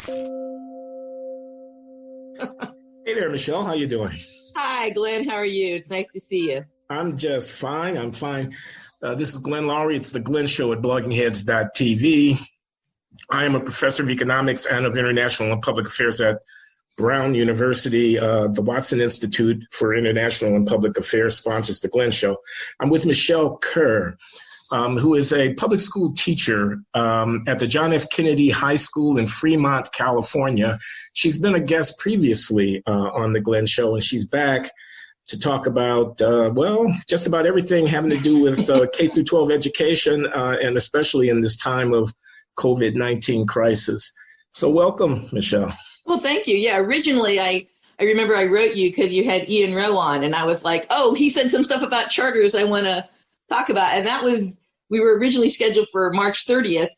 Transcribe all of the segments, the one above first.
Hey there, Michelle. How you doing? Hi, Glenn. How are you? It's nice to see you. I'm just fine. I'm fine. This is Glenn Loury. It's the Glenn Show at bloggingheads.tv. I am a professor of economics and of international and public affairs at Brown University. The Watson Institute for International and Public Affairs sponsors the Glenn Show. I'm with Michele Kerr, who is a public school teacher at the John F. Kennedy High School in Fremont, California. She's been a guest previously on the Glenn Show, and she's back to talk about, just about everything having to do with K through 12 education, and especially in this time of COVID-19 crisis. So welcome, Michele. Well, thank you. Yeah, originally I remember I wrote you because you had Ian Rowe on, and I was like, oh, he said some stuff about charters I want to talk about. And we were originally scheduled for March 30th,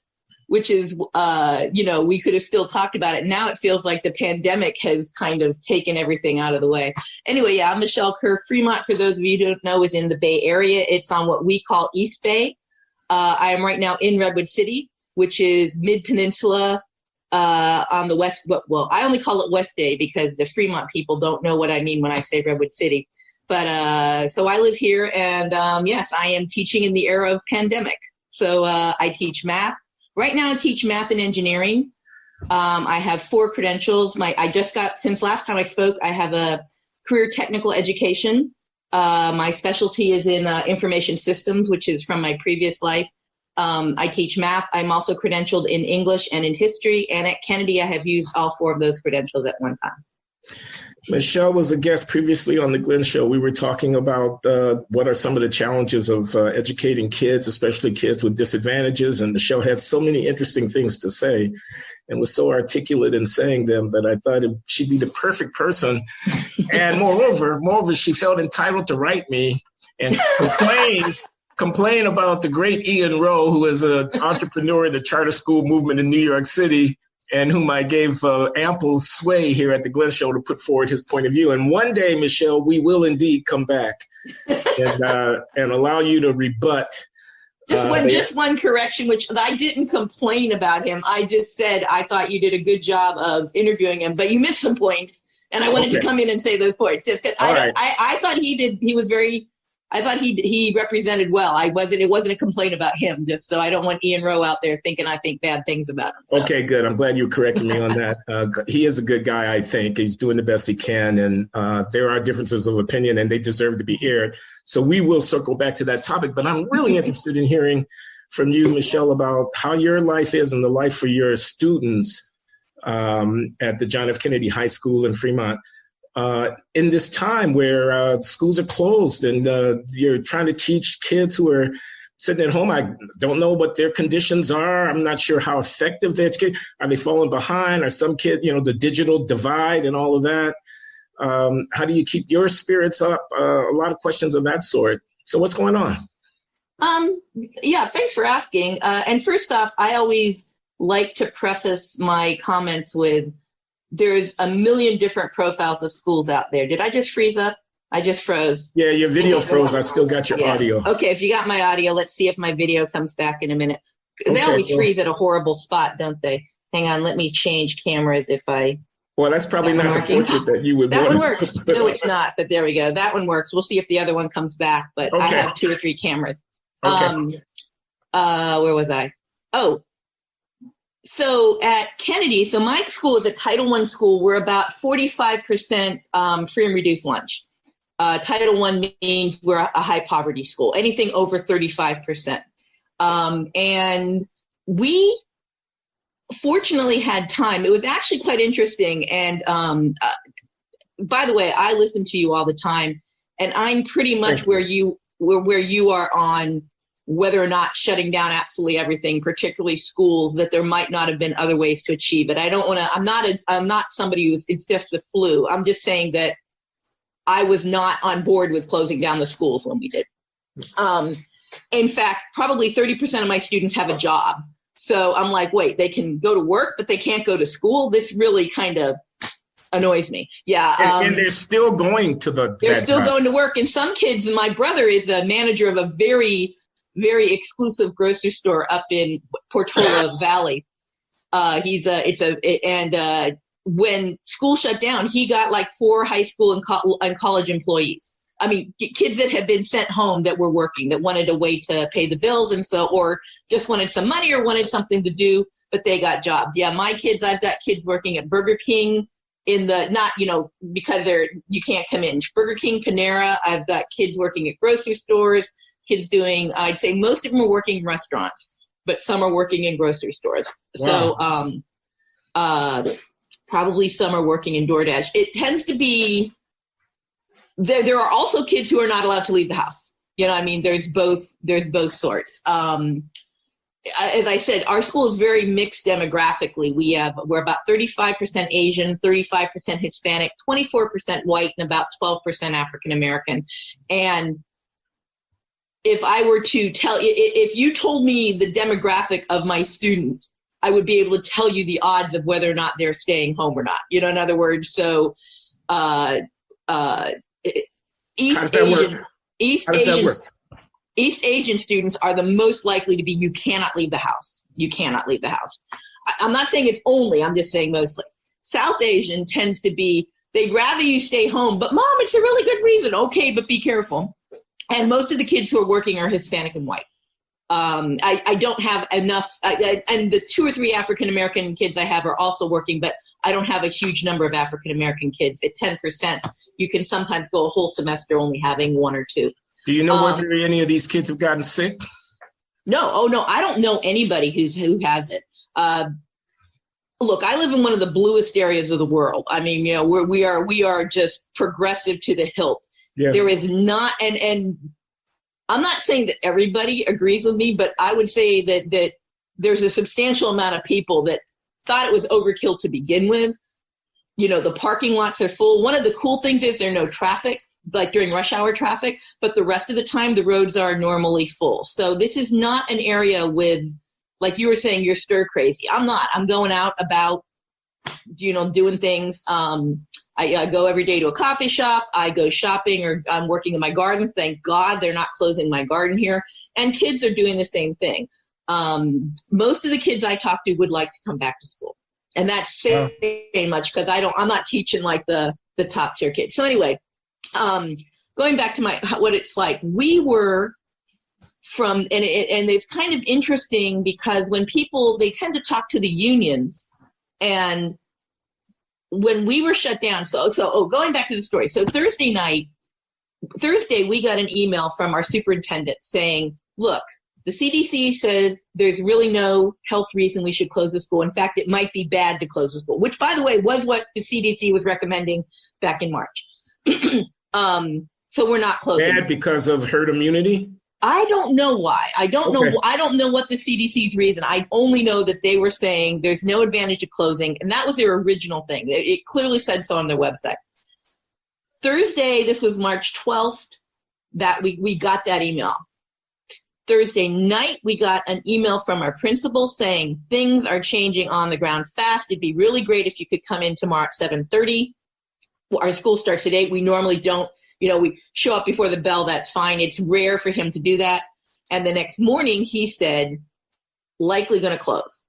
which is, we could have still talked about it. Now it feels like the pandemic has kind of taken everything out of the way. Anyway, yeah, I'm Michele Kerr. Fremont, for those of you who don't know, is in the Bay Area. It's on what we call East Bay. I am right now in Redwood City, which is mid-peninsula on the west. Well, I only call it West Bay because the Fremont people don't know what I mean when I say Redwood City. But so I live here, and yes, I am teaching in the era of pandemic. So I teach math. Right now I teach math and engineering. I have 4 credentials. Since last time I spoke, I have a career technical education. My specialty is in information systems, which is from my previous life. I teach math. I'm also credentialed in English and in history. And at Kennedy, I have used all 4 of those credentials at one time. Michele was a guest previously on the Glenn Show. We were talking about what are some of the challenges of educating kids, especially kids with disadvantages. And Michele had so many interesting things to say and was so articulate in saying them that I thought she'd be the perfect person. And moreover, she felt entitled to write me and complain about the great Ian Rowe, who is an entrepreneur in the charter school movement in New York City, and whom I gave ample sway here at the Glenn Show to put forward his point of view. And one day, Michele, we will indeed come back and allow you to rebut. Just one correction, which I didn't complain about him. I just said I thought you did a good job of interviewing him, but you missed some points, and I wanted to come in and say those points. Yes, I thought he did. He was very. I thought he represented well. It wasn't a complaint about him, just so I don't want Ian Rowe out there thinking I think bad things about him. So. Okay, good. I'm glad you corrected me on that. He is a good guy, I think. He's doing the best he can, and there are differences of opinion, and they deserve to be aired. So we will circle back to that topic, but I'm really interested in hearing from you, Michele, about how your life is and the life for your students at the John F. Kennedy High School in Fremont. In this time where schools are closed and you're trying to teach kids who are sitting at home. I don't know what their conditions are. I'm not sure how effective they educate. Are they falling behind? Are some kids, the digital divide and all of that? How do you keep your spirits up? A lot of questions of that sort. So what's going on? Yeah, thanks for asking. And first off, I always like to preface my comments with, there's a million different profiles of schools out there. Did I just freeze up? I just froze. Yeah, your video froze. I still got your audio. Okay, if you got my audio, let's see if my video comes back in a minute. They always freeze at a horrible spot, don't they? Hang on, let me change cameras if I... Well, that's probably not the portrait that you would want. That one works. No, it's not, but there we go. That one works. We'll see if the other one comes back, but I have 2 or 3 cameras. Okay. Where was I? Oh. So at Kennedy, so my school is a Title I school. We're about 45% free and reduced lunch. Title I means we're a high poverty school, anything over 35%. And we fortunately had time. It was actually quite interesting. And by the way, I listen to you all the time, and I'm pretty much where you are on whether or not shutting down absolutely everything, particularly schools, that there might not have been other ways to achieve it. I don't want to, I'm not somebody who's, it's just the flu. I'm just saying that I was not on board with closing down the schools when we did. In fact, probably 30% of my students have a job. So I'm like, wait, they can go to work, but they can't go to school. This really kind of annoys me. Yeah. And they're still going to going to work. And some kids, and my brother is a manager of a very, very exclusive grocery store up in Portola Valley. When school shut down, he got like 4 high school and college employees. I mean, kids that had been sent home that were working, that wanted a way to pay the bills or just wanted some money or wanted something to do, but they got jobs. Yeah, my kids, I've got kids working at Burger King because you can't come in. Burger King, Panera. I've got kids working at grocery stores, kids doing, I'd say most of them are working in restaurants, but some are working in grocery stores. Wow. So probably some are working in DoorDash. It tends to be, there are also kids who are not allowed to leave the house. You know, I mean, there's both sorts. As I said, our school is very mixed demographically. We're about 35% Asian, 35% Hispanic, 24% white, and about 12% African American. And if I were to if you told me the demographic of my student, I would be able to tell you the odds of whether or not they're staying home or not. You know, in other words, so East Asian students are the most likely to be, you cannot leave the house. You cannot leave the house. I'm not saying it's only, I'm just saying mostly. South Asian tends to be, they'd rather you stay home, but mom, it's a really good reason. Okay, but be careful. And most of the kids who are working are Hispanic and white. I don't have enough, and the 2 or 3 African-American kids I have are also working, but I don't have a huge number of African-American kids. At 10%, you can sometimes go a whole semester only having 1 or 2. Do you know whether any of these kids have gotten sick? No. Oh, no. I don't know anybody who has it. Look, I live in one of the bluest areas of the world. I mean, you know, we are just progressive to the hilt. Yeah. There is not, and I'm not saying that everybody agrees with me, but I would say that there's a substantial amount of people that thought it was overkill to begin with. You know, the parking lots are full. One of the cool things is there's no traffic, like during rush hour traffic, but the rest of the time the roads are normally full. So this is not an area with, like you were saying, you're stir crazy. I'm not. I'm going out about, you know, doing things. I go every day to a coffee shop. I go shopping, or I'm working in my garden. Thank God they're not closing my garden here. And kids are doing the same thing. Most of the kids I talk to would like to come back to school. And that's saying much, because I'm not teaching like the top tier kids. So anyway, going back to what it's like, we were from, and it's kind of interesting because when people, they tend to talk to the unions, and when we were shut down, going back to the story. So Thursday, we got an email from our superintendent saying, look, the CDC says there's really no health reason we should close the school. In fact, it might be bad to close the school, which, by the way, was what the CDC was recommending back in March. So we're not closing. Bad because of herd immunity? I don't know why. I don't know. I don't know what the CDC's reason. I only know that they were saying there's no advantage to closing, and that was their original thing. It clearly said so on their website. Thursday, this was March 12th, that we got that email. Thursday night, we got an email from our principal saying things are changing on the ground fast. It'd be really great if you could come in tomorrow at 7:30. Our school starts at 8. We normally don't. You know, we show up before the bell, that's fine. It's rare for him to do that. And the next morning he said, likely going to close.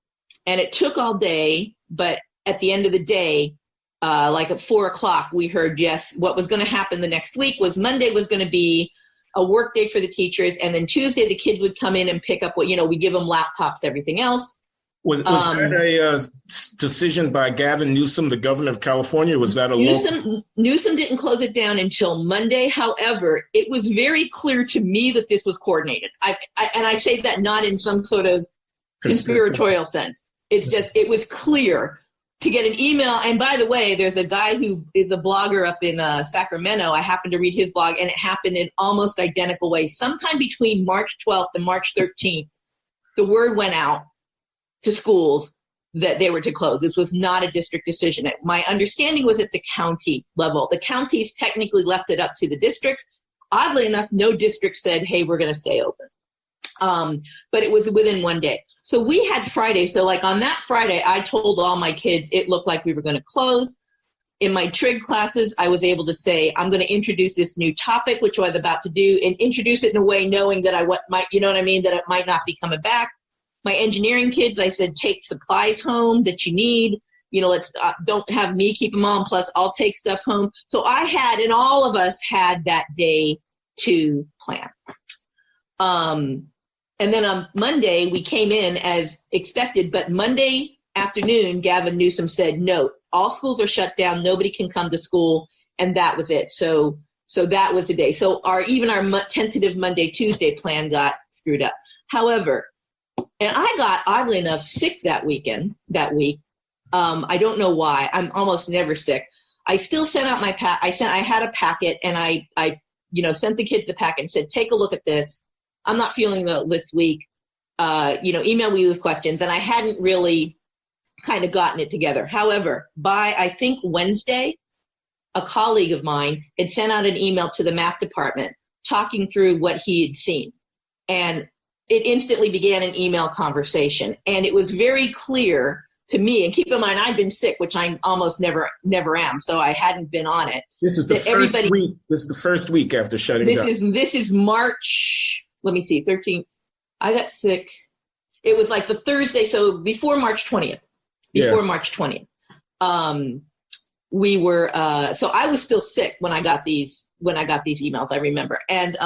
And it took all day, but at the end of the day, like at 4:00, we heard, yes, what was going to happen the next week was Monday was going to be a work day for the teachers. And then Tuesday, the kids would come in and pick up what, you know, we give them laptops, everything else. Was that a decision by Gavin Newsom, the governor of California? Was that a Newsom didn't close it down until Monday. However, it was very clear to me that this was coordinated. I say that not in some sort of conspiratorial sense. It's just, it was clear to get an email. And by the way, there's a guy who is a blogger up in Sacramento. I happened to read his blog, and it happened in almost identical ways. Sometime between March 12th and March 13th, the word went out to schools that they were to close. This was not a district decision. My understanding was at the county level. The counties technically left it up to the districts. Oddly enough, no district said, hey, we're going to stay open. But it was within one day. So we had Friday. So like on that Friday, I told all my kids it looked like we were going to close. In my trig classes, I was able to say, I'm going to introduce this new topic, which I was about to do, and introduce it in a way knowing that that it might not be coming back. My engineering kids, I said, take supplies home that you need. Let's don't have me keep them on. Plus, I'll take stuff home. So I had, and all of us had that day to plan. And then on Monday, we came in as expected. But Monday afternoon, Gavin Newsom said, no, all schools are shut down. Nobody can come to school. And that was it. So that was the day. So our tentative Monday, Tuesday plan got screwed up. However, and I got, oddly enough, sick that week. I don't know why. I'm almost never sick. I still sent out my I had a packet, and I sent the kids the packet and said, take a look at this. I'm not feeling well this week. Email me with questions. And I hadn't really kind of gotten it together. However, by I think Wednesday, a colleague of mine had sent out an email to the math department talking through what he had seen. And it instantly began an email conversation. And it was very clear to me, and keep in mind, I've been sick, which I almost never am, so I hadn't been on it. This is the first week. This is the first week after shutting down. This is March, let me see, 13th. I got sick. It was like the Thursday, so before March 20th. March 20th. We were, so I was still sick when I got these emails, I remember. And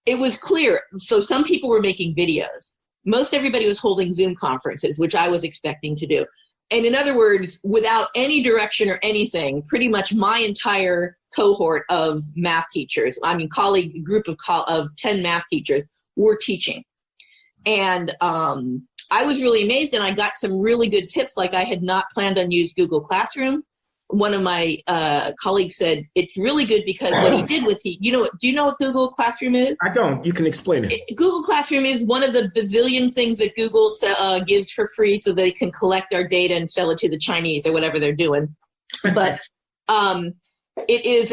it was clear. So some people were making videos. Most everybody was holding Zoom conferences, which I was expecting to do. And in other words, without any direction or anything, pretty much my entire cohort of math teachers, group of 10 math teachers were teaching. And I was really amazed, and I got some really good tips. Like, I had not planned on using Google Classroom. One of my colleagues said it's really good because what he did was do you know what Google Classroom is? I don't. You can explain it. Google Classroom is one of the bazillion things that Google gives for free so they can collect our data and sell it to the Chinese or whatever they're doing. But it is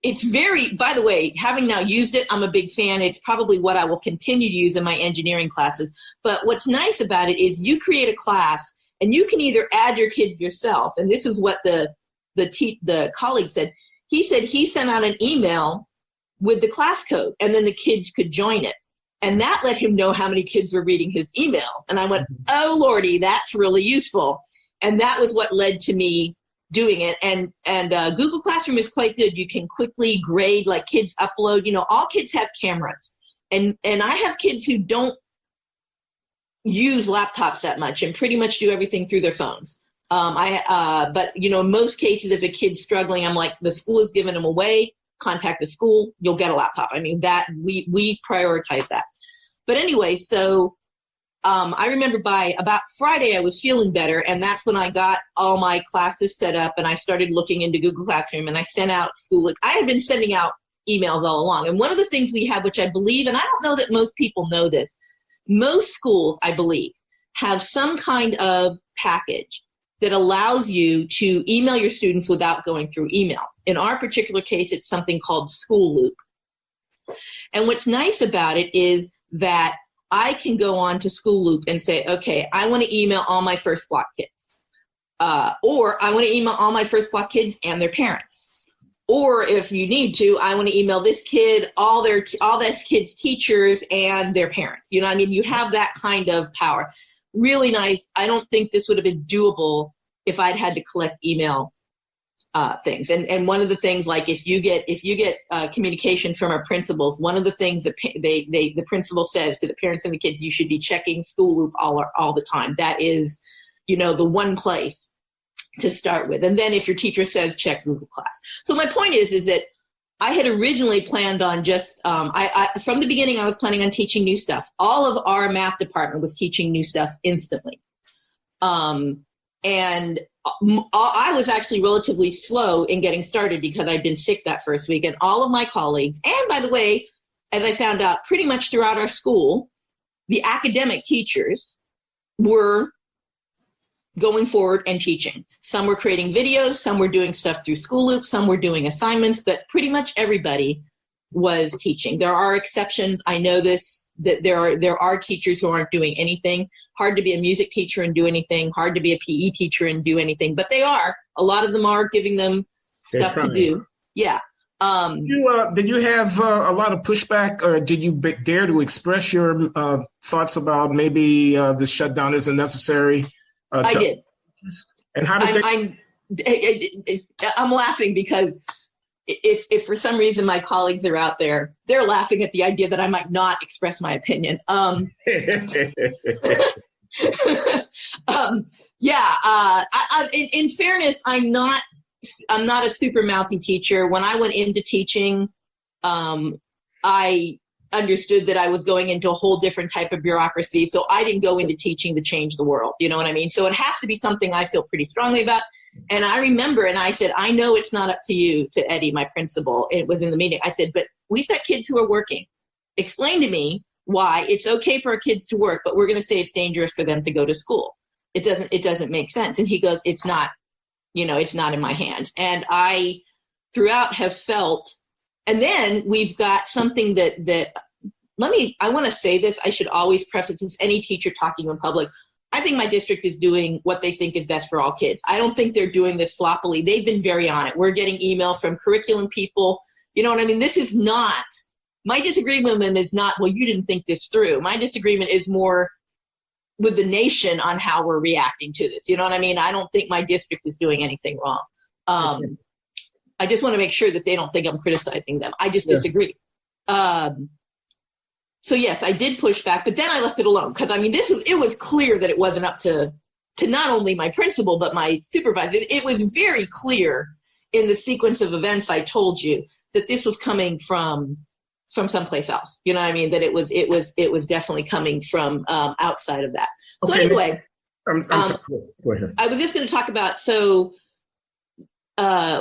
it's very, by the way, having now used it, I'm a big fan. It's probably what I will continue to use in my engineering classes. But what's nice about it is you create a class, and you can either add your kids yourself. And this is what the colleague said. He said he sent out an email with the class code, and then the kids could join it. And that let him know how many kids were reading his emails. And I went, oh, Lordy, that's really useful. And that was what led to me doing it. And Google Classroom is quite good. You can quickly grade, like kids upload. All kids have cameras. And I have kids who don't use laptops that much and pretty much do everything through their phones. But in most cases, if a kid's struggling, I'm like, the school has given them away, contact the school, you'll get a laptop. That we prioritize that. But anyway, so I remember by about Friday, I was feeling better. And that's when I got all my classes set up, and I started looking into Google Classroom, and I sent out school. I had been sending out emails all along. And one of the things we have, which I believe, and I don't know that most people know this, most schools, I believe, have some kind of package that allows you to email your students without going through email. In our particular case, it's something called School Loop. And what's nice about it is that I can go on to School Loop and say, okay, I want to email all my first block kids. Or I want to email all my first block kids and their parents. Or if you need to, I want to email this kid, all this kid's teachers and their parents. You have that kind of power. Really nice. I don't think this would have been doable if I'd had to collect email things. And one of the things, like if you get communication from our principals, one of the things that the principal says to the parents and the kids, you should be checking School Loop all the time. That is, the one place to start with. And then if your teacher says check Google Class. So my point is that I had originally planned on just, from the beginning, I was planning on teaching new stuff. All of our math department was teaching new stuff instantly. And I was actually relatively slow in getting started because I'd been sick that first week. And all of my colleagues, and by the way, as I found out pretty much throughout our school, the academic teachers were going forward and teaching. Some were creating videos, some were doing stuff through School Loop, some were doing assignments, but pretty much everybody was teaching. There are exceptions. I know this, that there are teachers who aren't doing anything. Hard to be a music teacher and do anything. Hard to be a PE teacher and do anything. But they are. A lot of them are giving them stuff to do. Yeah. Did you have a lot of pushback, or did you dare to express your thoughts about maybe this shutdown isn't necessary? I did. And how did I'm laughing because if for some reason my colleagues are out there, they're laughing at the idea that I might not express my opinion. In fairness, I'm not a super mouthy teacher. When I went into teaching, I understood that I was going into a whole different type of bureaucracy. So I didn't go into teaching to change the world. You know what I mean? So it has to be something I feel pretty strongly about. And I remember, and I said, I know it's not up to you, to Eddie, my principal. It was in the meeting. I said, but we've got kids who are working. Explain to me why it's okay for our kids to work, but we're going to say it's dangerous for them to go to school. It doesn't make sense. And he goes, it's not in my hands. And I throughout have felt, and then we've got something I want to say this, I should always preface this, any teacher talking in public, I think my district is doing what they think is best for all kids. I don't think they're doing this sloppily. They've been very on it. We're getting email from curriculum people. You know what I mean? This is not, my disagreement is not, well, you didn't think this through. My disagreement is more with the nation on how we're reacting to this. You know what I mean? I don't think my district is doing anything wrong. I just want to make sure that they don't think I'm criticizing them. I just disagree. So yes, I did push back, but then I left it alone because it was clear that it wasn't up to not only my principal, but my supervisor. It was very clear in the sequence of events I told you that this was coming from someplace else. You know what I mean? That it was definitely coming from outside of that. So okay, anyway, I'm sorry. Go ahead. I was just going to talk about,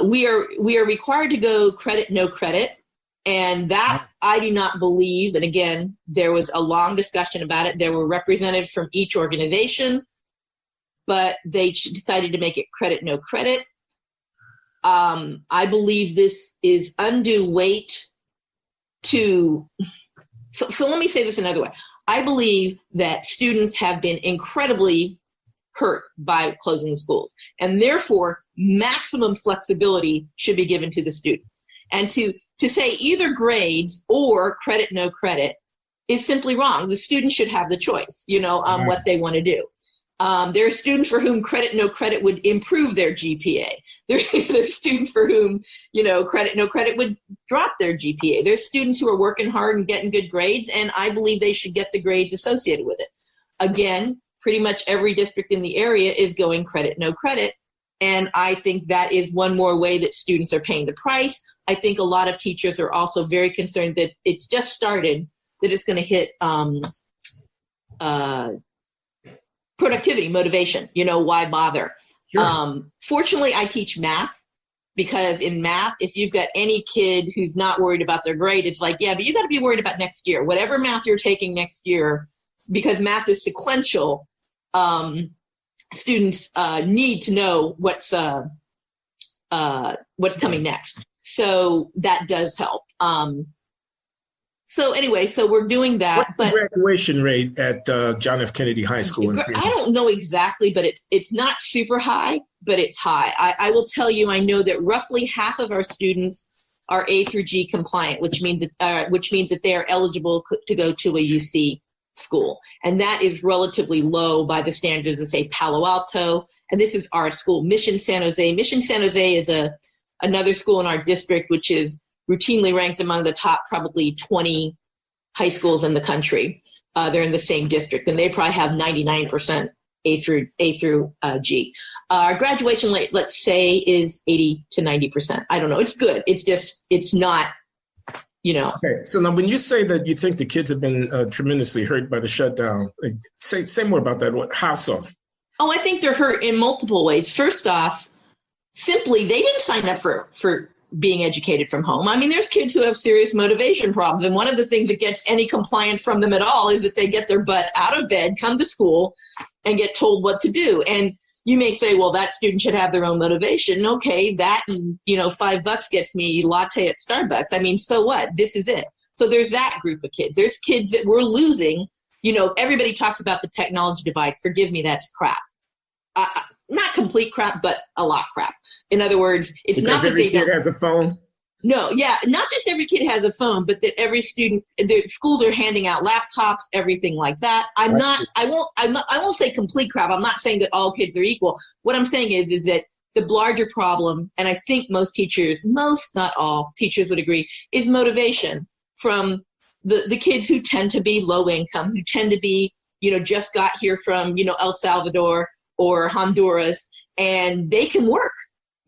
we are required to go credit, no credit. And that I do not believe. And again, there was a long discussion about it. There were representatives from each organization, but they decided to make it credit, no credit. I believe this is undue weight to, so let me say this another way. I believe that students have been incredibly hurt by closing the schools, and therefore maximum flexibility should be given to the students. And to say either grades or credit, no credit is simply wrong. The students should have the choice, on what they want to do. There are students for whom credit, no credit would improve their GPA. There are students for whom, credit, no credit would drop their GPA. There's students who are working hard and getting good grades, and I believe they should get the grades associated with it. Again, pretty much every district in the area is going credit, no credit. And I think that is one more way that students are paying the price. I think a lot of teachers are also very concerned that it's just started, that it's going to hit productivity, motivation. Why bother? Sure. Fortunately, I teach math, because in math, if you've got any kid who's not worried about their grade, it's like, yeah, but you got to be worried about next year. Whatever math you're taking next year, because math is sequential, students need to know what's coming next. So that does help. So anyway, so we're doing that. What's the graduation rate at John F. Kennedy High School? I don't know exactly, but it's not super high, but it's high. I will tell you, I know that roughly half of our students are A through G compliant, which means that they are eligible to go to a UC school. And that is relatively low by the standards of, say, Palo Alto. And this is our school, Mission San Jose. Mission San Jose is another school in our district, which is routinely ranked among the top probably 20 high schools in the country. They're in the same district, and they probably have 99% A through G. Our graduation rate, let's say, is 80 to 90%. I don't know. It's good. It's just, it's not, Okay. So now when you say that you think the kids have been tremendously hurt by the shutdown, say more about that. How so? Oh, I think they're hurt in multiple ways. First off, simply, they didn't sign up for being educated from home. I mean, there's kids who have serious motivation problems. And one of the things that gets any compliance from them at all is that they get their butt out of bed, come to school, and get told what to do. And you may say, well, that student should have their own motivation. Okay, that, $5 gets me latte at Starbucks. I mean, so what? This is it. So there's that group of kids. There's kids that we're losing. Everybody talks about the technology divide. Forgive me, that's crap. Not complete crap, but a lot crap. In other words, it's because not that every they kid don't. has a phone. No, yeah, not just every kid has a phone, but that every student, the schools are handing out laptops, everything like that. I won't say complete crap. I'm not saying that all kids are equal. What I'm saying is that the larger problem, and I think most teachers, not all teachers would agree, is motivation from the kids who tend to be low income, who tend to be, just got here from, El Salvador or Honduras, and they can work.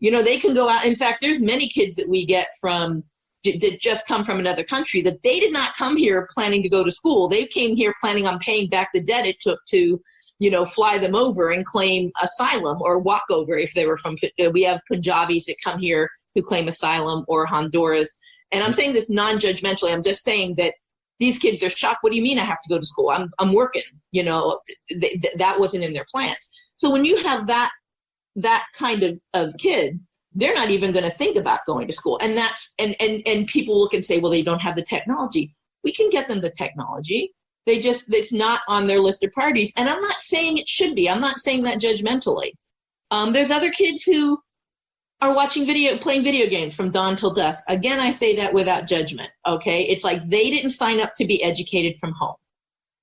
They can go out. In fact, there's many kids that we get that just come from another country that they did not come here planning to go to school. They came here planning on paying back the debt it took to, fly them over and claim asylum, or walk over if they were from, we have Punjabis that come here who claim asylum, or Honduras. And I'm saying this non-judgmentally. I'm just saying that these kids are shocked. What do you mean I have to go to school? I'm working. That wasn't in their plans. So when you have that kind of kid, they're not even going to think about going to school. And that's, and people look and say, well, they don't have the technology. We can get them the technology. It's not on their list of priorities. And I'm not saying it should be. I'm not saying that judgmentally. There's other kids who are playing video games from dawn till dusk. Again, I say that without judgment. Okay. It's like they didn't sign up to be educated from home.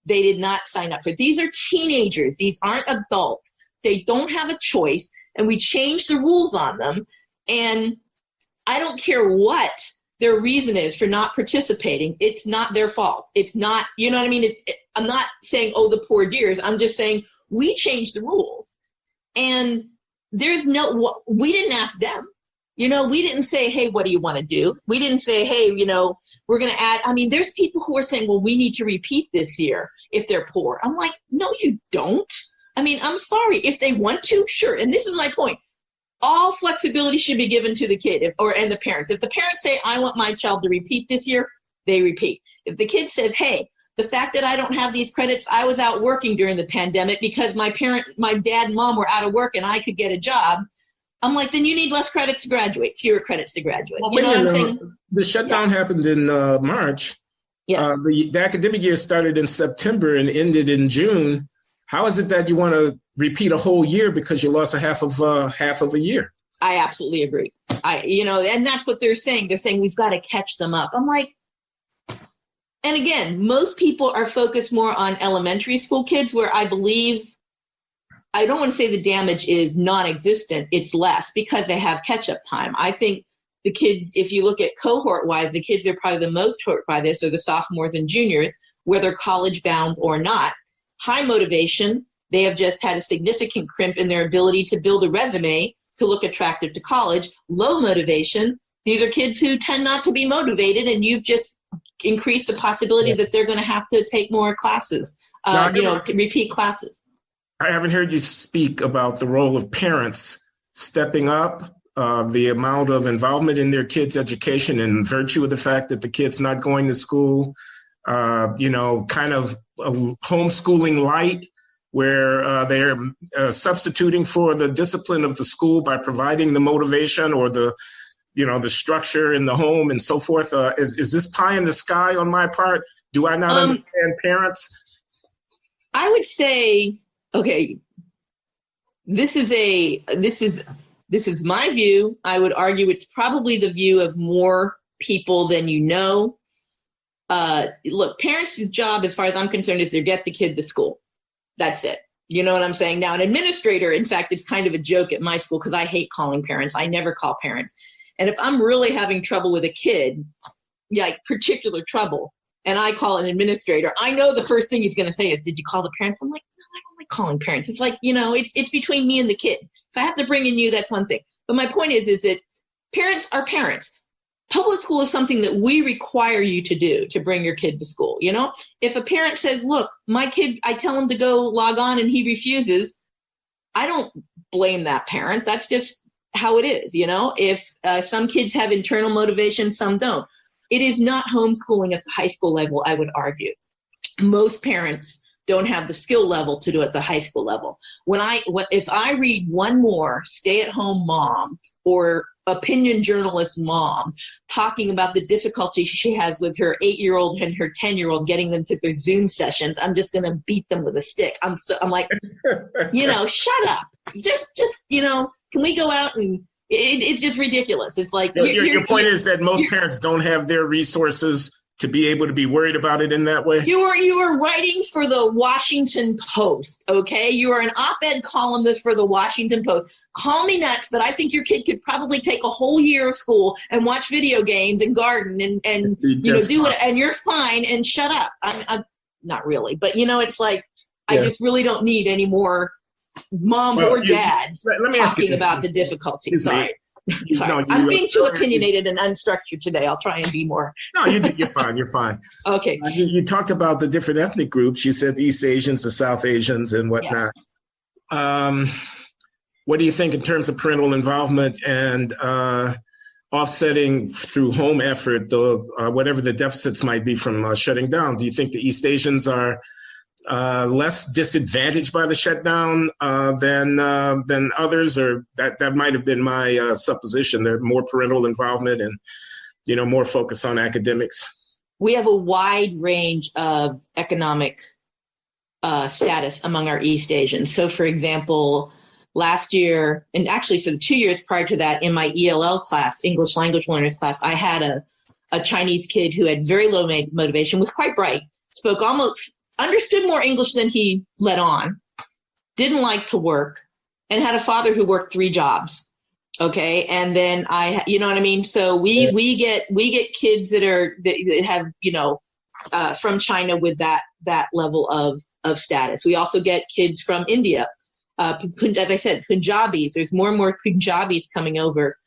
They did not sign up for it. These are teenagers. These aren't adults. They don't have a choice. And we change the rules on them. And I don't care what their reason is for not participating. It's not their fault. It's not, you know what I mean? I'm not saying, oh, the poor dears. I'm just saying we changed the rules. And we didn't ask them. We didn't say, hey, what do you want to do? We didn't say, hey, we're going to add. I mean, there's people who are saying, well, we need to repeat this year if they're poor. I'm like, no, you don't. I mean, I'm sorry. If they want to, sure. And this is my point. All flexibility should be given to the kid and the parents. If the parents say, I want my child to repeat this year, they repeat. If the kid says, hey, the fact that I don't have these credits, I was out working during the pandemic because my dad and mom were out of work and I could get a job. I'm like, then you need less credits to graduate, fewer credits to graduate. Well, you know what I'm saying? The shutdown happened in March. Yes. The academic year started in September and ended in June. How is it that you want to repeat a whole year because you lost half of a year? I absolutely agree. And that's what they're saying. They're saying we've got to catch them up. I'm like, and again, most people are focused more on elementary school kids, where I believe, I don't want to say the damage is non-existent. It's less because they have catch-up time. I think the kids, if you look at cohort-wise, the kids are probably the most hurt by this are the sophomores and juniors, whether college-bound or not. High motivation, they have just had a significant crimp in their ability to build a resume to look attractive to college. Low motivation, these are kids who tend not to be motivated, and you've just increased the possibility that they're going to have to take more classes, to repeat classes. I haven't heard you speak about the role of parents stepping up, the amount of involvement in their kids' education in virtue of the fact that the kid's not going to school, kind of homeschooling light, where they're substituting for the discipline of the school by providing the motivation or the structure in the home and so forth. Is this pie in the sky on my part? Do I not understand parents? I would say, okay, this is my view. I would argue it's probably the view of more people than you know. Look, parents' job, as far as I'm concerned, is to get the kid to school. That's it. You know what I'm saying? Now, an administrator, in fact, it's kind of a joke at my school because I hate calling parents. I never call parents. And if I'm really having trouble with a kid, like particular trouble, and I call an administrator, I know the first thing he's going to say is, did you call the parents? I'm like, no, I don't like calling parents. It's like, it's between me and the kid. If I have to bring in you, that's one thing. But my point is that parents are parents. Public school is something that we require you to do to bring your kid to school. If a parent says, look, my kid, I tell him to go log on and he refuses, I don't blame that parent. That's just how it is. If some kids have internal motivation, some don't. It is not homeschooling at the high school level, I would argue. Most parents don't have the skill level to do it at the high school level. If I read one more stay-at-home mom or opinion journalist mom talking about the difficulty she has with her 8-year-old and her 10-year-old getting them to their Zoom sessions, I'm just going to beat them with a stick. I'm like, shut up. Just, can we go out and It's just ridiculous. It's like your point is that most parents don't have their resources to be able to be worried about it in that way. You are writing for the Washington Post, okay? You are an op-ed columnist for the Washington Post. Call me nuts, but I think your kid could probably take a whole year of school and watch video games and garden and do it, and you're fine. And shut up. I'm not really, but it's like I just really don't need any more moms or dads talking about the difficulties. Sorry. Sorry. I'm being too opinionated and unstructured today. I'll try and be more. No, you're fine. You're fine. Okay. You talked about the different ethnic groups. You said the East Asians, the South Asians, and whatnot. Yes. What do you think in terms of parental involvement and offsetting through home effort, whatever the deficits might be from shutting down? Do you think the East Asians are less disadvantaged by the shutdown than others, or that might have been my supposition? There more parental involvement and more focus on academics. We have a wide range of economic status among our East Asians. So, for example, last year, and actually for the 2 years prior to that, in my ELL class, English Language Learners class, I had a Chinese kid who had very low motivation, was quite bright, understood more English than he let on, didn't like to work, and had a father who worked 3 jobs. Okay. And then you know what I mean? So we get kids that have, from China with that level of status. We also get kids from India. As I said, Punjabis, there's more and more Punjabis coming over.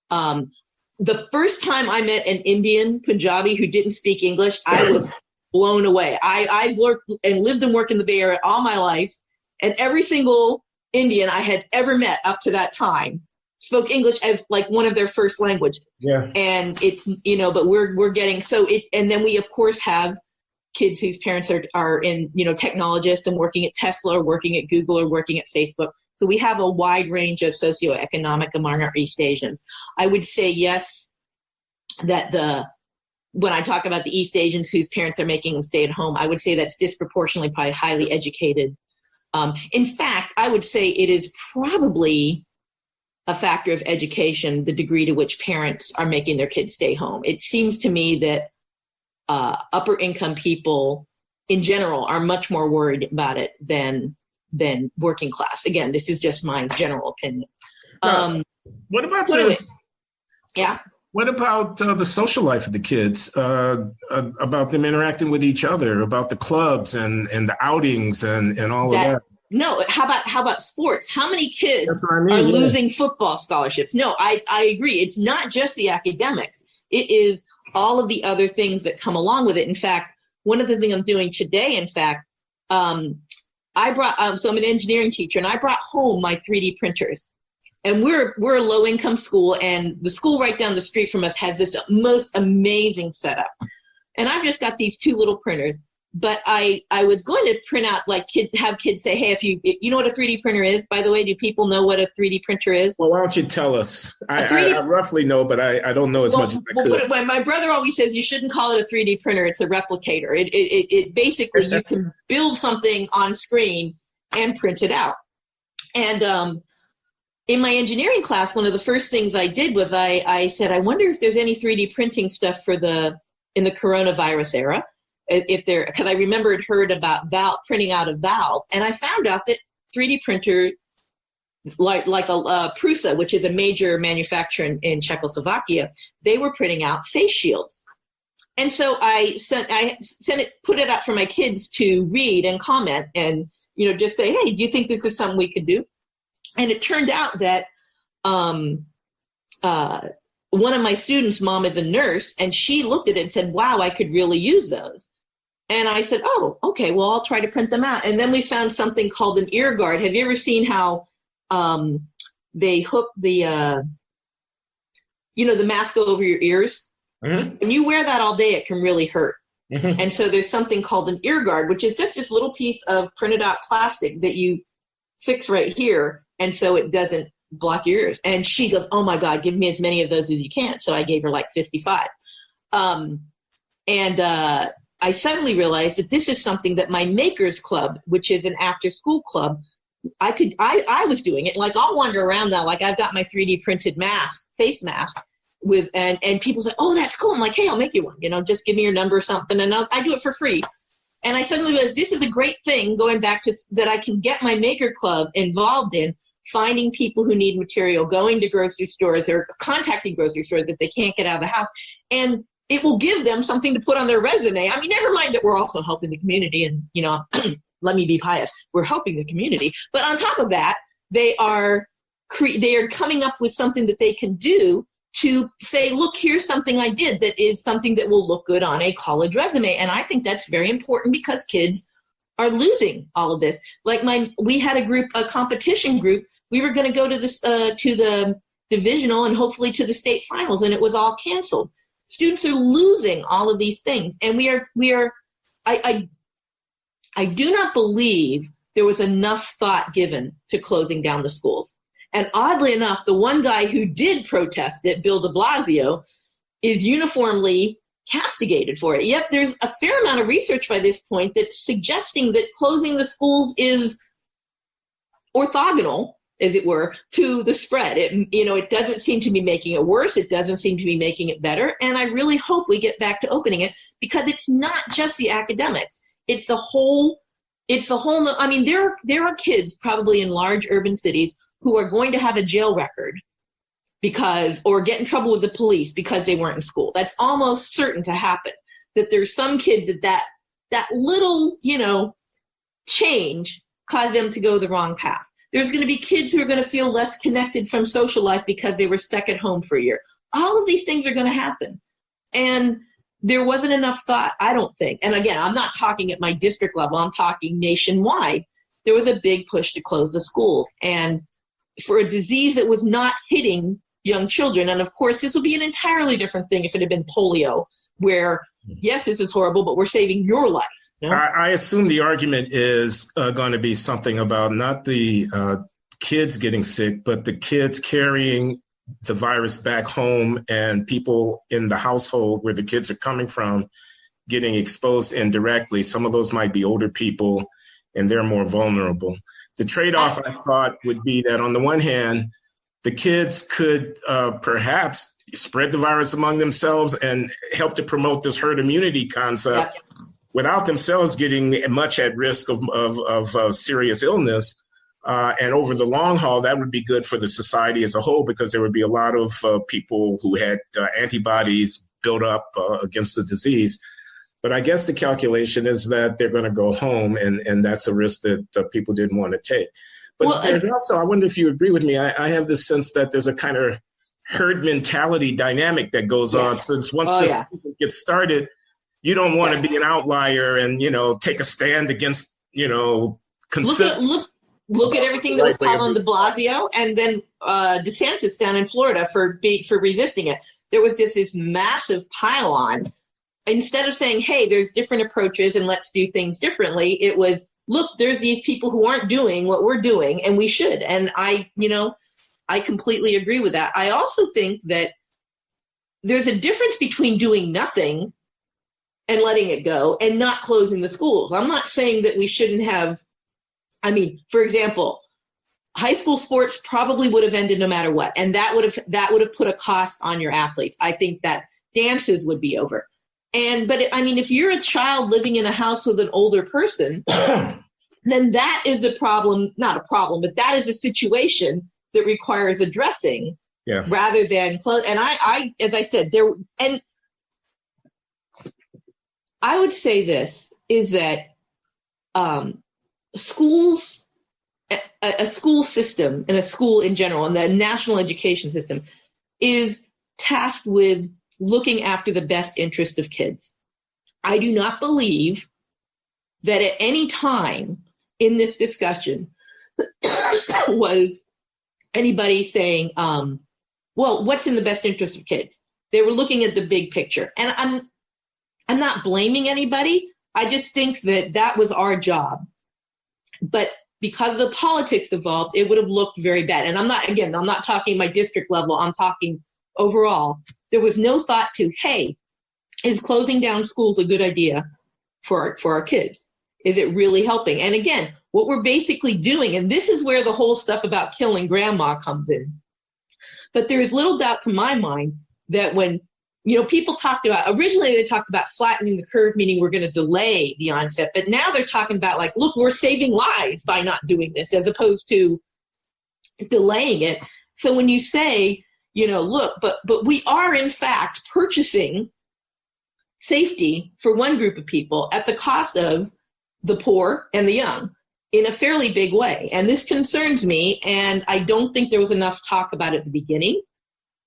The first time I met an Indian Punjabi who didn't speak English, I was blown away. I've worked and lived and worked in the Bay Area all my life, and every single Indian I had ever met up to that time spoke English as like one of their first language. Yeah. And it's, but we're getting, and then we of course have kids whose parents are in, technologists and working at Tesla or working at Google or working at Facebook. So we have a wide range of socioeconomic among our East Asians. I would say yes, that when I talk about the East Asians whose parents are making them stay at home, I would say that's disproportionately probably highly educated. In fact, I would say it is probably a factor of education, the degree to which parents are making their kids stay home. It seems to me that upper income people in general are much more worried about it than working class. Again, this is just my general opinion. What about What about the social life of the kids, about them interacting with each other, about the clubs and the outings and all of that? No, how about sports? How many kids are losing football scholarships? No, I agree. It's not just the academics. It is all of the other things that come along with it. In fact, one of the things I'm doing today, I brought, so I'm an engineering teacher, and I brought home my 3D printers. And we're a low income school, and the school right down the street from us has this most amazing setup. And I've just got these 2 little printers, but I was going to print out, have kids say, hey, if you know what a 3D printer is, by the way, do people know what a 3D printer is? Well, why don't you tell us? I roughly know, but I don't know as much as I could. My brother always says you shouldn't call it a 3D printer. It's a replicator. It basically, you can build something on screen and print it out. And, in my engineering class, one of the first things I did was I said, I wonder if there's any 3D printing stuff in the coronavirus era, because I remembered heard about printing out of valves, and I found out that 3D printer, like a Prusa, which is a major manufacturer in Czechoslovakia, they were printing out face shields. And so I put it out for my kids to read and comment, and just say, hey, do you think this is something we could do? And it turned out that one of my students' mom is a nurse, and she looked at it and said, wow, I could really use those. And I said, oh, okay, well, I'll try to print them out. And then we found something called an ear guard. Have you ever seen how they hook the mask over your ears? Mm-hmm. When you wear that all day, it can really hurt. Mm-hmm. And so there's something called an ear guard, which is just this little piece of printed out plastic that you fix right here. And so it doesn't block your ears. And she goes, oh my God, give me as many of those as you can. So I gave her like 55. I suddenly realized that this is something that my Makers Club, which is an after school club, I was doing it. Like, I'll wander around now. Like, I've got my 3D printed face mask and people say, oh, that's cool. I'm like, hey, I'll make you one, just give me your number or something. And I do it for free. And I suddenly realized this is a great thing, going back to that I can get my maker club involved in finding people who need material, going to grocery stores or contacting grocery stores that they can't get out of the house. And it will give them something to put on their resume. I mean, never mind that we're also helping the community and, let me be pious. We're helping the community. But on top of that, they are coming up with something that they can do to say, look, here's something I did that is something that will look good on a college resume. And I think that's very important because kids are losing all of this. Like we had a competition group. We were going to go to the divisional and hopefully to the state finals, and it was all canceled. Students are losing all of these things. And I do not believe there was enough thought given to closing down the schools. And oddly enough, the one guy who did protest it, Bill de Blasio, is uniformly castigated for it. Yet there's a fair amount of research by this point that's suggesting that closing the schools is orthogonal, as it were, to the spread. It doesn't seem to be making it worse. It doesn't seem to be making it better. And I really hope we get back to opening it, because it's not just the academics. It's the whole, I mean, there are kids probably in large urban cities who are going to have a jail record or get in trouble with the police because they weren't in school. That's almost certain to happen. That there's some kids that little, change caused them to go the wrong path. There's going to be kids who are going to feel less connected from social life because they were stuck at home for a year. All of these things are going to happen. And there wasn't enough thought, I don't think. And again, I'm not talking at my district level. I'm talking nationwide. There was a big push to close the schools. And for a disease that was not hitting young children. And of course, this would be an entirely different thing if it had been polio, where, yes, this is horrible, but we're saving your life. I assume the argument is going to be something about not the kids getting sick, but the kids carrying the virus back home and people in the household where the kids are coming from getting exposed indirectly. Some of those might be older people, and they're more vulnerable. The trade-off, I thought, would be that on the one hand, the kids could perhaps spread the virus among themselves and help to promote this herd immunity concept without themselves getting much at risk of serious illness. And over the long haul, that would be good for the society as a whole, because there would be a lot of people who had antibodies built up against the disease. But I guess the calculation is that they're going to go home, and that's a risk that people didn't want to take. But there's also, I wonder if you agree with me, I have this sense that there's a kind of herd mentality dynamic that goes on. Since once this gets started, you don't want to be an outlier and, take a stand against, consent. Look at everything that was called on de Blasio, and then DeSantis down in Florida for resisting it. There was this massive pile-on. Instead of saying, hey, there's different approaches and let's do things differently, it was, look, there's these people who aren't doing what we're doing, and we should. And I completely agree with that. I also think that there's a difference between doing nothing and letting it go and not closing the schools. I'm not saying that we shouldn't have, for example, high school sports probably would have ended no matter what. And that would have put a cost on your athletes. I think that dances would be over. But if you're a child living in a house with an older person, then that is a problem, not a problem, but that is a situation that requires addressing rather than close. And I, as I said, I would say this is that schools, a school system and a school in general, and the national education system is tasked with looking after the best interest of kids. I do not believe that at any time in this discussion was anybody saying, well, what's in the best interest of kids? They were looking at the big picture. And I'm not blaming anybody. I just think that was our job. But because the politics evolved, it would have looked very bad. And I'm not talking my district level. I'm talking overall. There was no thought to, hey, is closing down schools a good idea for our kids? Is it really helping? And again, what we're basically doing, and this is where the whole stuff about killing grandma comes in. But there is little doubt to my mind that when, people talked about, originally they talked about flattening the curve, meaning we're going to delay the onset. But now they're talking about like, look, we're saving lives by not doing this, as opposed to delaying it. So when you say, look, but we are in fact purchasing safety for one group of people at the cost of the poor and the young in a fairly big way. And this concerns me. And I don't think there was enough talk about it at the beginning.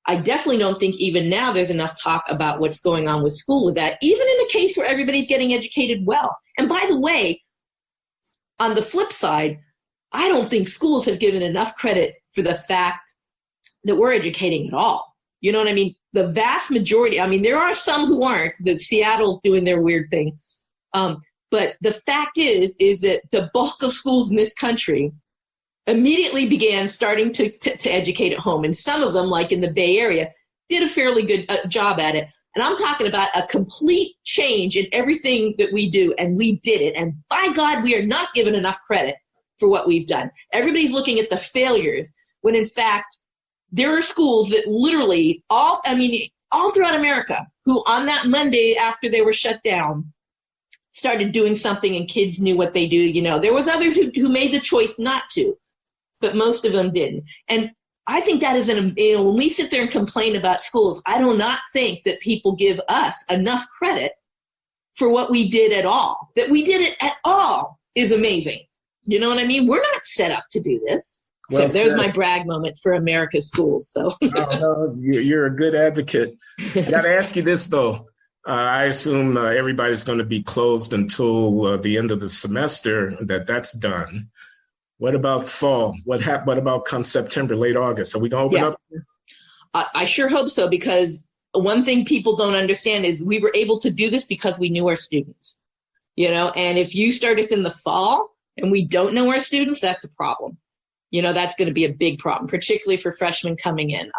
I definitely don't think even now there's enough talk about what's going on with school with that, even in a case where everybody's getting educated well. And by the way, on the flip side, I don't think schools have given enough credit for the fact that we're educating at all. You know what I mean? The vast majority, there are some who aren't, that Seattle's doing their weird thing. But the fact is that the bulk of schools in this country immediately began starting to educate at home. And some of them, like in the Bay Area, did a fairly good job at it. And I'm talking about a complete change in everything that we do. And we did it. And by God, we are not given enough credit for what we've done. Everybody's looking at the failures when in fact, there are schools that literally all throughout America who on that Monday after they were shut down started doing something and kids knew what they do. There was others who made the choice not to, but most of them didn't. And I think that is when we sit there and complain about schools, I do not think that people give us enough credit for what we did at all. That we did it at all is amazing. You know what I mean? We're not set up to do this. Well, so there's my brag moment for America's schools. So you're a good advocate. I got to ask you this, though. I assume everybody's going to be closed until the end of the semester, that's done. What about fall? What about come September, late August? Are we going to open up? I sure hope so, because one thing people don't understand is we were able to do this because we knew our students, and if you start us in the fall and we don't know our students, that's a problem. That's going to be a big problem, particularly for freshmen coming in.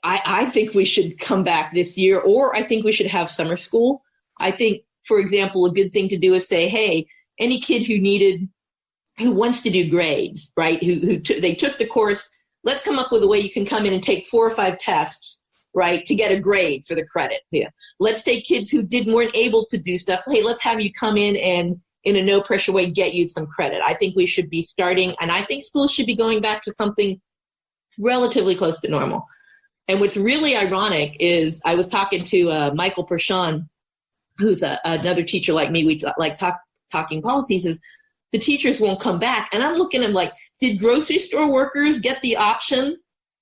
I think we should come back this year, or I think we should have summer school. I think, for example, a good thing to do is say, hey, any kid who wants to do grades, right? They took the course. Let's come up with a way you can come in and take 4 or 5 tests, right, to get a grade for the credit. Yeah. Let's take kids who weren't able to do stuff. Hey, let's have you come in and in a no pressure way, get you some credit. I think we should be starting, and I think schools should be going back to something relatively close to normal. And what's really ironic is I was talking to Michael Pershon, who's another teacher like me. We talking policies, is the teachers won't come back. And I'm looking at them like, did grocery store workers get the option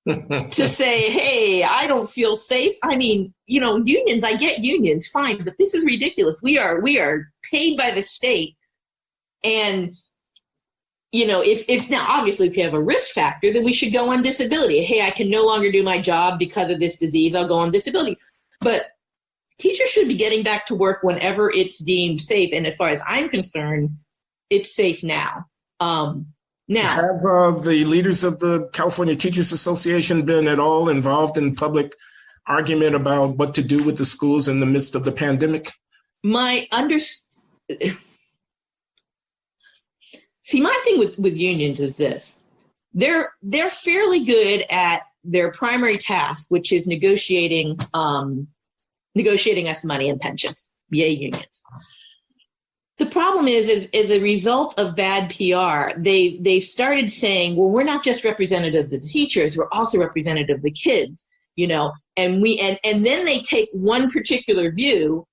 to say, hey, I don't feel safe? Unions, I get unions, fine, but this is ridiculous. We are paid by the state. And, if now, obviously, if you have a risk factor, then we should go on disability. Hey, I can no longer do my job because of this disease. I'll go on disability. But teachers should be getting back to work whenever it's deemed safe. And as far as I'm concerned, it's safe now. Have the leaders of the California Teachers Association been at all involved in public argument about what to do with the schools in the midst of the pandemic? See, my thing with unions is this. They're fairly good at their primary task, which is negotiating us money and pensions. Yay, unions. The problem is as a result of bad PR, they started saying, well, we're not just representative of the teachers, we're also representative of the kids, and then they take one particular view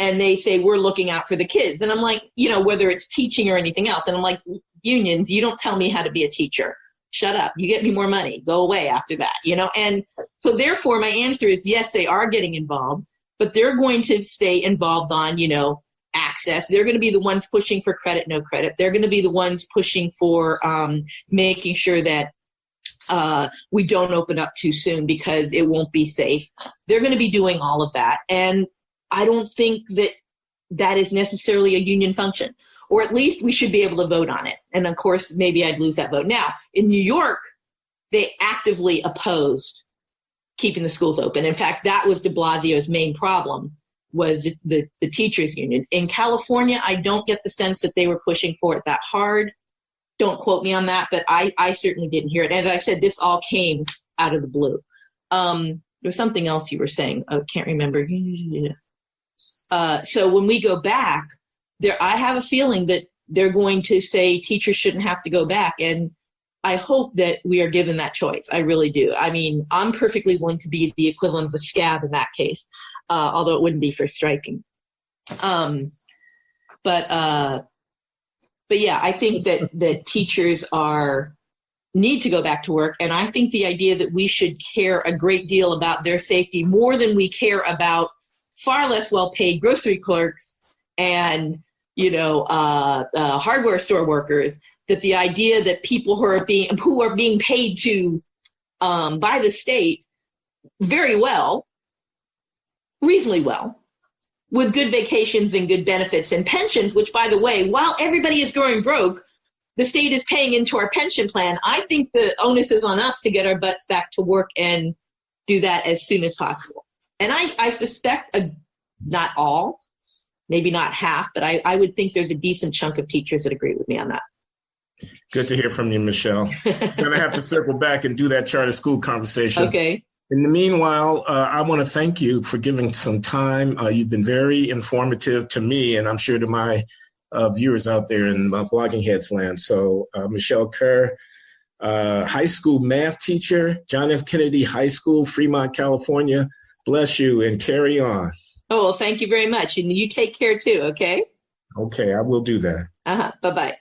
and they say, we're looking out for the kids. And I'm like, whether it's teaching or anything else. And I'm like, unions, you don't tell me how to be a teacher. Shut up. You get me more money. Go away after that, And so therefore my answer is yes, they are getting involved, but they're going to stay involved on, access. They're going to be the ones pushing for credit, no credit. They're going to be the ones pushing for making sure that we don't open up too soon because it won't be safe. They're going to be doing all of that. And I don't think that is necessarily a union function, or at least we should be able to vote on it. And of course, maybe I'd lose that vote. Now, in New York, they actively opposed keeping the schools open. In fact, that was de Blasio's main problem, was the teachers unions. In California, I don't get the sense that they were pushing for it that hard. Don't quote me on that, but I certainly didn't hear it. As I said, this all came out of the blue. There was something else you were saying. I can't remember. So when we go back, I have a feeling that they're going to say teachers shouldn't have to go back. And I hope that we are given that choice. I really do. I mean, I'm perfectly willing to be the equivalent of a scab in that case, although it wouldn't be for striking. But yeah, I think that teachers need to go back to work. And I think the idea that we should care a great deal about their safety more than we care about far less well-paid grocery clerks and, hardware store workers, that the idea that people who are being paid to by the state very well, reasonably well, with good vacations and good benefits and pensions, which, by the way, while everybody is going broke, the state is paying into our pension plan. I think the onus is on us to get our butts back to work and do that as soon as possible. And I suspect, not all, maybe not half, but I would think there's a decent chunk of teachers that agree with me on that. Good to hear from you, Michele. Going to have to circle back and do that charter school conversation. Okay. In the meanwhile, I want to thank you for giving some time. You've been very informative to me, and I'm sure to my viewers out there in Blogging Heads land. So Michele Kerr, high school math teacher, John F. Kennedy High School, Fremont, California. Bless you and carry on. Oh, well, thank you very much. And you take care too, okay? Okay, I will do that. Bye-bye.